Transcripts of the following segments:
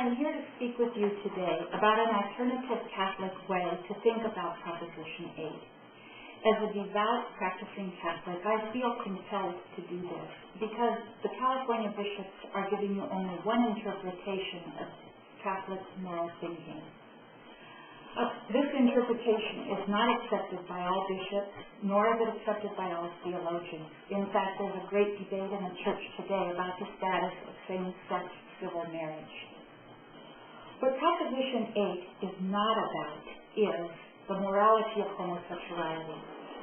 I'm here to speak with you today about an alternative Catholic way to think about Proposition 8. As a devout practicing Catholic, I feel compelled to do this because the California bishops are giving you only one interpretation of Catholic moral thinking. This interpretation is not accepted by all bishops, nor is it accepted by all theologians. In fact, there's a great debate in the Church today about the status of same-sex civil marriage. What Proposition 8 is not about is the morality of homosexuality,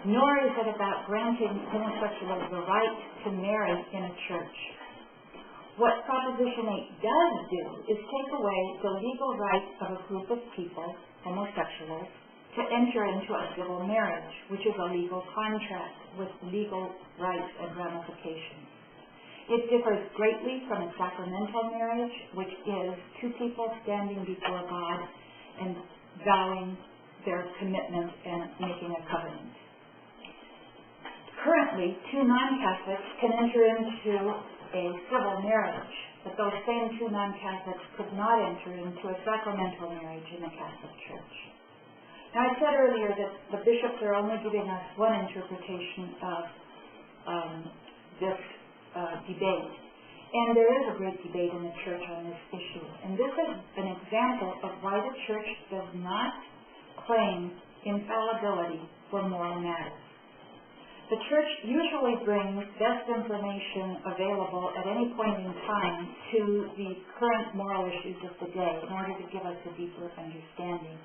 nor is it about granting homosexuals the right to marry in a church. What Proposition 8 does do is take away the legal right of a group of people, homosexuals, to enter into a civil marriage, which is a legal contract with legal rights and ramifications. It differs greatly from a sacramental marriage, which is two people standing before God and vowing their commitment and making a covenant. Currently, two non-Catholics can enter into a civil marriage, but those same two non-Catholics could not enter into a sacramental marriage in the Catholic Church. Now, I said earlier that the bishops are only giving us one interpretation of this debate, and there is a great debate in the Church on this issue, and this is an example of why the Church does not claim infallibility for moral matters. The Church usually brings best information available at any point in time to the current moral issues of the day in order to give us a deeper understanding.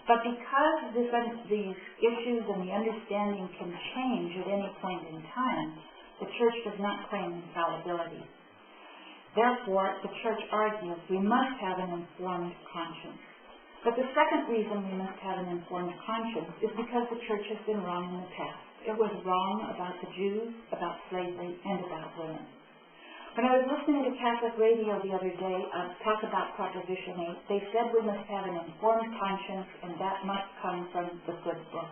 But because these issues and the understanding can change at any point in time, the Church does not claim infallibility. Therefore, the Church argues we must have an informed conscience. But the second reason we must have an informed conscience is because the Church has been wrong in the past. It was wrong about the Jews, about slavery, and about women. When I was listening to Catholic radio the other day talk about Proposition 8, they said we must have an informed conscience, and that must come from the good book.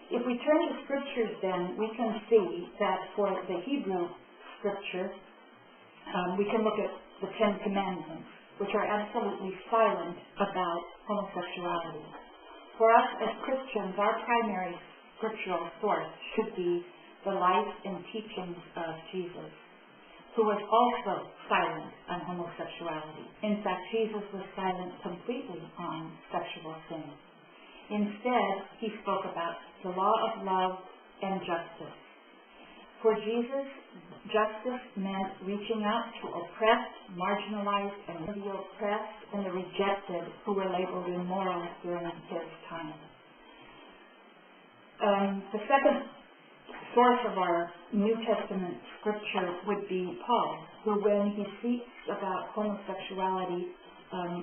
If we turn to Scriptures, then, we can see that for the Hebrew Scripture, we can look at the Ten Commandments, which are absolutely silent about homosexuality. For us as Christians, our primary scriptural source should be the life and teachings of Jesus, who was also silent on homosexuality. In fact, Jesus was silent completely on sexual sin. Instead, he spoke about the law of love and justice. For Jesus, justice meant reaching out to oppressed, marginalized, and the oppressed and the rejected who were labeled immoral during his time. The second source of our New Testament scripture would be Paul, who, when he speaks about homosexuality,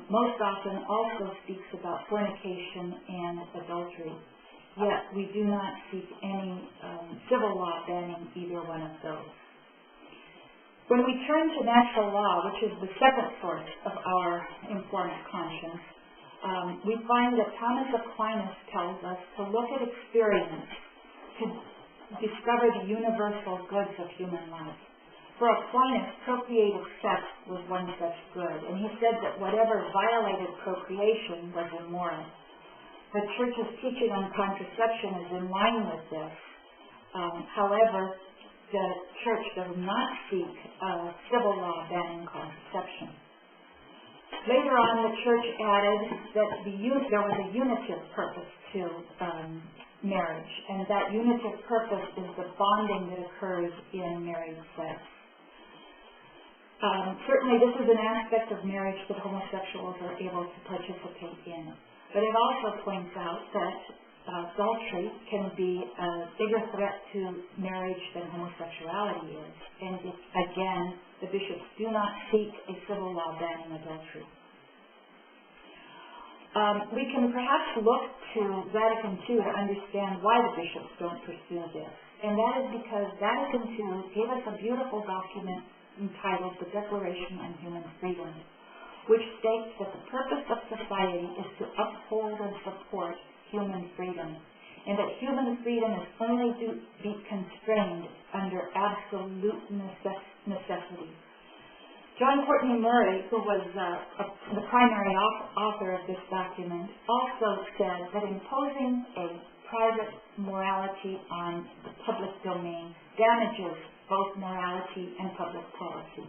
most often also speaks about fornication and adultery. Yet we do not seek any civil law banning either one of those. When we turn to natural law, which is the second source of our informed conscience, we find that Thomas Aquinas tells us to look at experience to discover the universal goods of human life. For Aquinas, procreative sex was one such good, and he said that whatever violated procreation was immoral. The Church's teaching on contraception is in line with this. However, the Church does not seek civil law banning contraception. Later on, the Church added that there was a unitive purpose to marriage, and that unitive purpose is the bonding that occurs in married sex. Certainly, this is an aspect of marriage that homosexuals are able to participate in. But it also points out that adultery can be a bigger threat to marriage than homosexuality is. And again, the bishops do not seek a civil law banning adultery. We can perhaps look to Vatican II to understand why the bishops don't pursue this. And that is because Vatican II gave us a beautiful document entitled The Declaration on Human Freedom, which states that the purpose of society is to uphold and support human freedom, and that human freedom is only to be constrained under absolute necessity. John Courtney Murray, who was the primary author of this document, also said that imposing a private morality on the public domain damages both morality and public policy,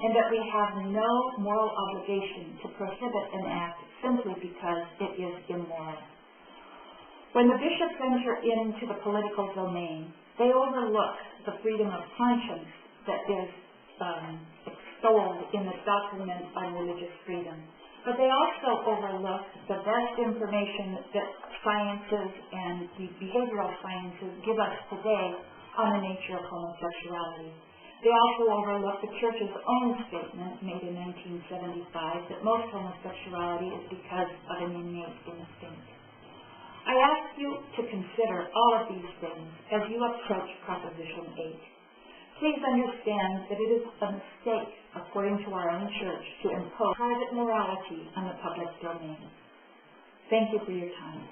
and that we have no moral obligation to prohibit an act simply because it is immoral. When the bishops enter into the political domain, they overlook the freedom of conscience that is extolled in the document on religious freedom. But they also overlook the best information that sciences and the behavioral sciences give us today on the nature of homosexuality. They also overlook the Church's own statement made in 1975 that most homosexuality is because of an innate instinct. I ask you to consider all of these things as you approach Proposition 8. Please understand that it is a mistake, according to our own Church, to impose private morality on the public domain. Thank you for your time.